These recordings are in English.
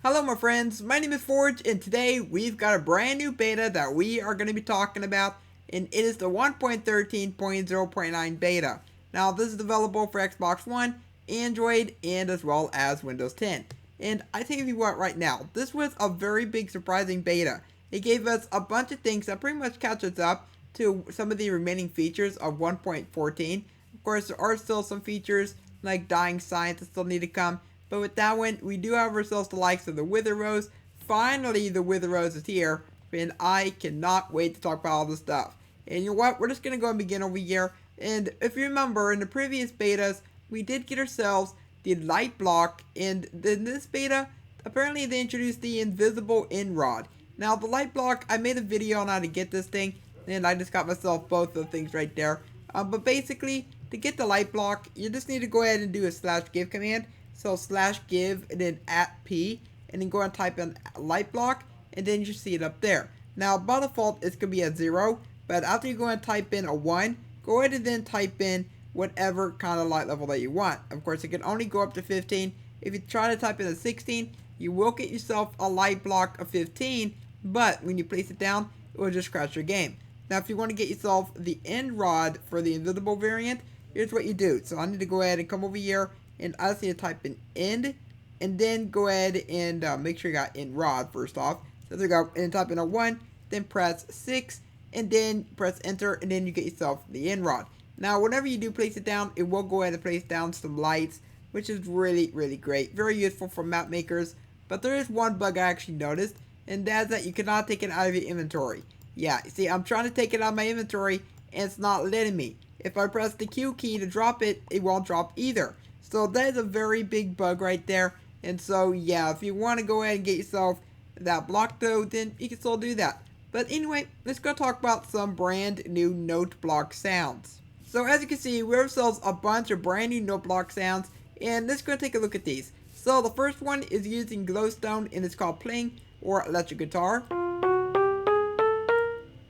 Hello my friends, my name is Forge and today we've got a brand new beta that we are going to be talking about, and it is the 1.13.0.9 beta. Now this is available for Xbox One, Android, and as well as Windows 10. And I tell you what right now, this was a very big surprising beta. It gave us a bunch of things that pretty much catches up to some of the remaining features of 1.14. Of course there are still some features like dying science that still need to come. But with that one, we do have ourselves the likes of the Wither Rose. Finally, the Wither Rose is here, and I cannot wait to talk about all this stuff. And you know what? We're just going to go and begin over here. And if you remember, in the previous betas, we did get ourselves the light block. And in this beta, apparently they introduced the invisible end rod. Now, the light block, I made a video on how to get this thing, and I just got myself both of the things right there. But basically, to get the light block, you just need to go ahead and do a /give command. So /give and then @p, and then go and type in light block, and then you see it up there. Now by default it's gonna be a 0, but after you go and type in a 1, go ahead and then type in whatever kind of light level that you want. Of course it can only go up to 15. If you try to type in a 16, you will get yourself a light block of 15, but when you place it down, it will just crash your game. Now if you want to get yourself the end rod for the invisible variant, here's what you do. So I need to go ahead and come over here, and I just need to type in end, and then go ahead and make sure you got end rod first off. So there you go, and type in a 1, then press 6, and then press enter, and then you get yourself the end rod. Now whenever you do place it down, it will go ahead and place down some lights, which is really great, very useful for map makers. But there is one bug I actually noticed, and that's that you cannot take it out of your inventory. Yeah, see, I'm trying to take it out of my inventory, and it's not letting me. If I press the Q key to drop it, it won't drop either. So that is a very big bug right there. And so yeah, if you want to go ahead and get yourself that block though, then you can still do that. But anyway, let's go talk about some brand new note block sounds. So as you can see, we have ourselves a bunch of brand new note block sounds, and let's go take a look at these. So the first one is using glowstone, and it's called pling or electric guitar.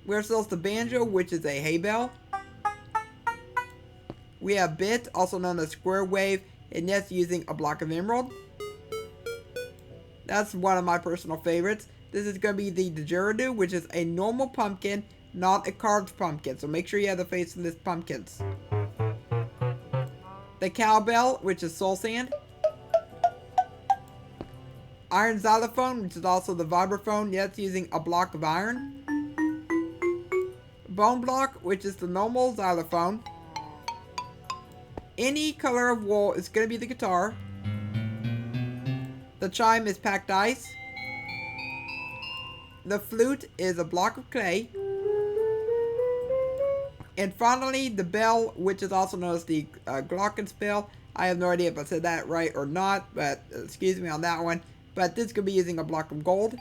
We have ourselves the banjo, which is a hay bell. We have bit, also known as square wave, and that's using a block of emerald. That's one of my personal favorites. This is going to be the didgeridoo, which is a normal pumpkin, not a carved pumpkin. So make sure you have the faceless pumpkins. The cowbell, which is soul sand. Iron xylophone, which is also the vibraphone. That's using a block of iron. Bone block, which is the normal xylophone. Any color of wool is going to be the guitar. The chime is packed ice. The flute is a block of clay. And finally, the bell, which is also known as the glockenspiel. I have no idea if I said that right or not, but excuse me on that one. But this could be using a block of gold.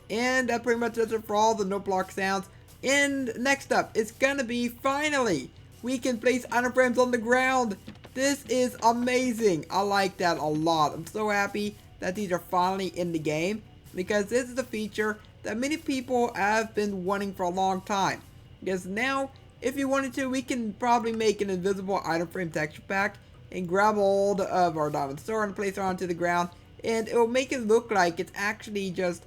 And that pretty much does it for all the note block sounds. And next up, it's going to be finally, we can place item frames on the ground. This is amazing. I like that a lot. I'm so happy that these are finally in the game, because this is a feature that many people have been wanting for a long time. Because now, if you wanted to, we can probably make an invisible item frame texture pack and grab hold of our diamond sword and place it onto the ground, and it will make it look like it's actually just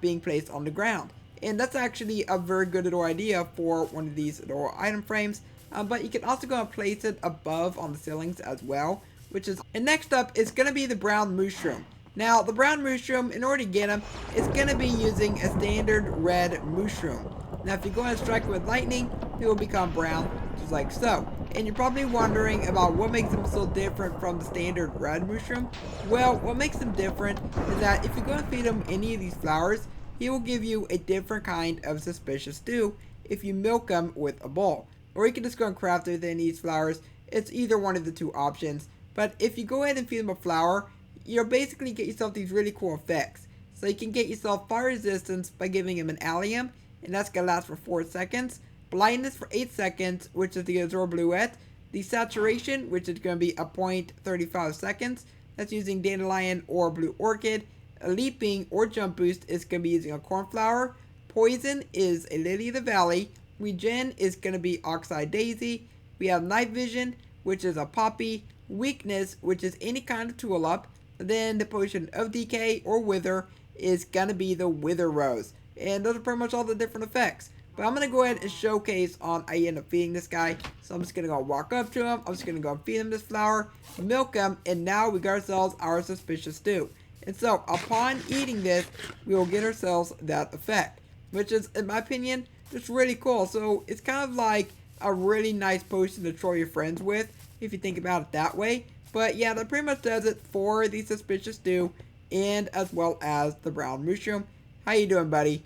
being placed on the ground. And that's actually a very good little idea for one of these little item frames. But you can also go and place it above on the ceilings as well, which is. And next up is going to be the brown Mooshroom. Now the brown Mooshroom, in order to get him, it's going to be using a standard red Mooshroom. Now if you go and strike with lightning, he will become brown, just like so. And you're probably wondering about what makes him so different from the standard red Mooshroom. Well, what makes him different is that if you go and feed him any of these flowers, he will give you a different kind of suspicious stew if you milk him with a bowl. Or you can just go and craft it within these flowers. It's either one of the two options. But if you go ahead and feed him a flower, you'll basically get yourself these really cool effects. So you can get yourself fire resistance by giving him an allium, and that's going to last for 4 seconds. Blindness for 8 seconds, which is the Azure Bluette. Desaturation, which is going to be a 0.35 seconds. That's using Dandelion or Blue Orchid. A leaping or jump boost is going to be using a cornflower. Poison is a Lily of the Valley. Regen is going to be Oxide Daisy. We have Night Vision, which is a poppy. Weakness, which is any kind of tulip. then the potion of decay or wither is gonna be the wither rose. And those are pretty much all the different effects. But I'm gonna go ahead and showcase on I end up feeding this guy. So I'm just gonna go walk up to him. I'm just gonna go and feed him this flower, milk him, and now we got ourselves our suspicious stew. And so upon eating this, we will get ourselves that effect, which is, in my opinion, just really cool. So it's kind of like a really nice potion to troll your friends with, if you think about it that way. But yeah, that pretty much does it for the suspicious stew, and as well as the brown mushroom. How you doing, buddy?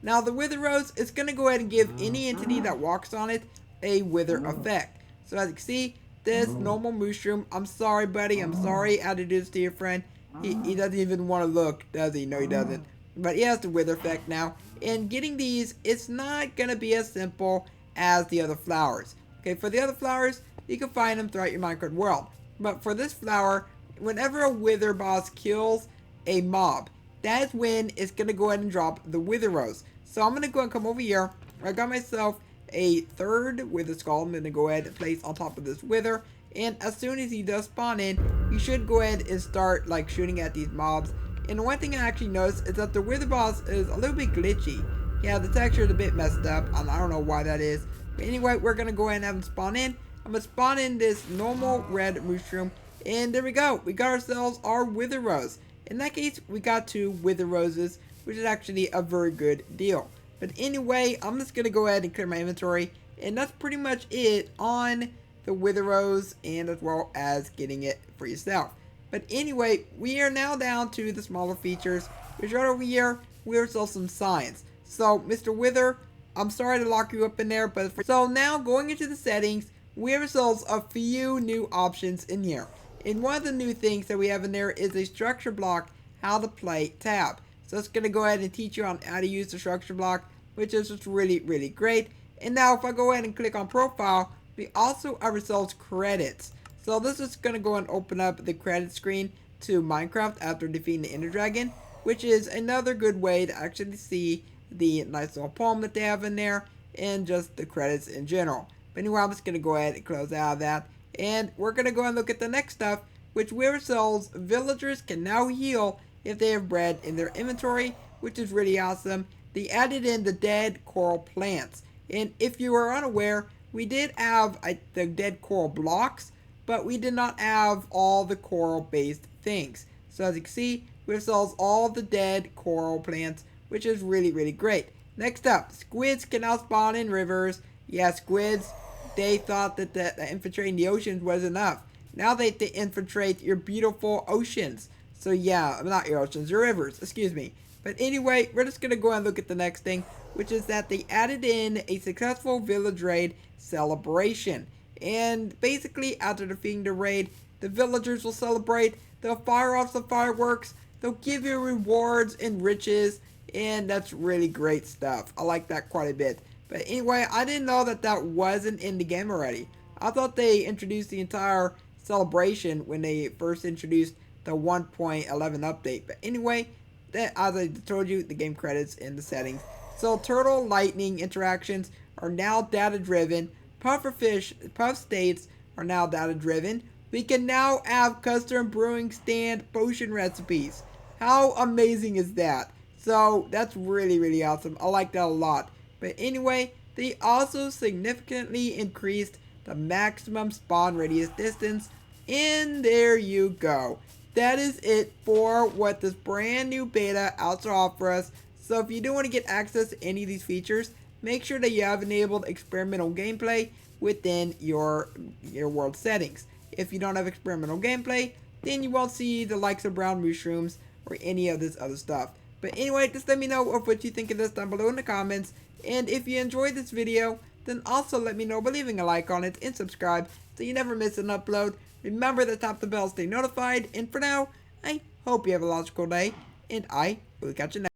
Now the wither rose is going to go ahead and give any entity that walks on it a wither effect. So as you can see, this normal mushroom, I'm sorry buddy, I'm sorry I had to do this to your friend. He doesn't even want to look, does he? No, he doesn't. But he has the wither effect now. And getting these, it's not going to be as simple as the other flowers. Okay, for the other flowers, you can find them throughout your Minecraft world. But for this flower, whenever a wither boss kills a mob, that is when it's going to go ahead and drop the wither rose. So I'm going to go and come over here. I got myself a third wither skull. I'm going to go ahead and place on top of this wither. And as soon as he does spawn in, you should go ahead and start like shooting at these mobs. And one thing I actually noticed is that the wither boss is a little bit glitchy. Yeah, the texture is a bit messed up. I don't know why that is. But anyway, we're going to go ahead and have him spawn in. I'm going to spawn in this normal red mushroom. And there we go. We got ourselves our wither rose. In that case, we got 2 wither roses, which is actually a very good deal. But anyway, I'm just going to go ahead and clear my inventory. And that's pretty much it on the wither rose, and as well as getting it for yourself. But anyway, we are now down to the smaller features, which right over here, we also some science. So, Mr. Wither, I'm sorry to lock you up in there, but so now going into the settings, we have ourselves a few new options in here. And one of the new things that we have in there is a structure block, how to play tab. So it's going to go ahead and teach you on how to use the structure block, which is just really, really great. And now if I go ahead and click on profile, we also have ourselves credits. So this is going to go and open up the credit screen to Minecraft after defeating the Ender Dragon, which is another good way to actually see the nice little poem that they have in there and just the credits in general. But anyway, I'm just going to go ahead and close out of that. And we're going to go and look at the next stuff, which we ourselves, villagers can now heal if they have bread in their inventory, which is really awesome. They added in the dead coral plants. And if you are unaware, we did have the dead coral blocks, but we did not have all the coral based things. So as you can see, we have all the dead coral plants, which is really, really great. Next up, squids can now spawn in rivers. Yeah, squids, they thought that infiltrating the oceans was enough. Now they infiltrate your beautiful oceans. So yeah, not your oceans, your rivers, excuse me. But anyway, we're just going to go and look at the next thing, which is that they added in a successful village raid celebration. And basically, after defeating the raid, the villagers will celebrate. They'll fire off some fireworks. They'll give you rewards and riches. And that's really great stuff. I like that quite a bit. But anyway, I didn't know that that wasn't in the game already. I thought they introduced the entire celebration when they first introduced the 1.11 update. But anyway, as I told you, the game credits in the settings. So turtle lightning interactions are now data driven. Pufferfish puff states are now data driven. We can now have custom brewing stand potion recipes. How amazing is that? So that's really, really awesome. I like that a lot. But anyway, they also significantly increased the maximum spawn radius distance. And there you go. That is it for what this brand new beta out to offer us. So if you do want to get access to any of these features, make sure that you have enabled experimental gameplay within your world settings. If you don't have experimental gameplay, then you won't see the likes of brown mushrooms or any of this other stuff. But anyway, just let me know what you think of this down below in the comments. And if you enjoyed this video, then also let me know by leaving a like on it and subscribe so you never miss an upload. Remember to tap the bell, stay notified. And for now, I hope you have a logical day, and I will catch you next time.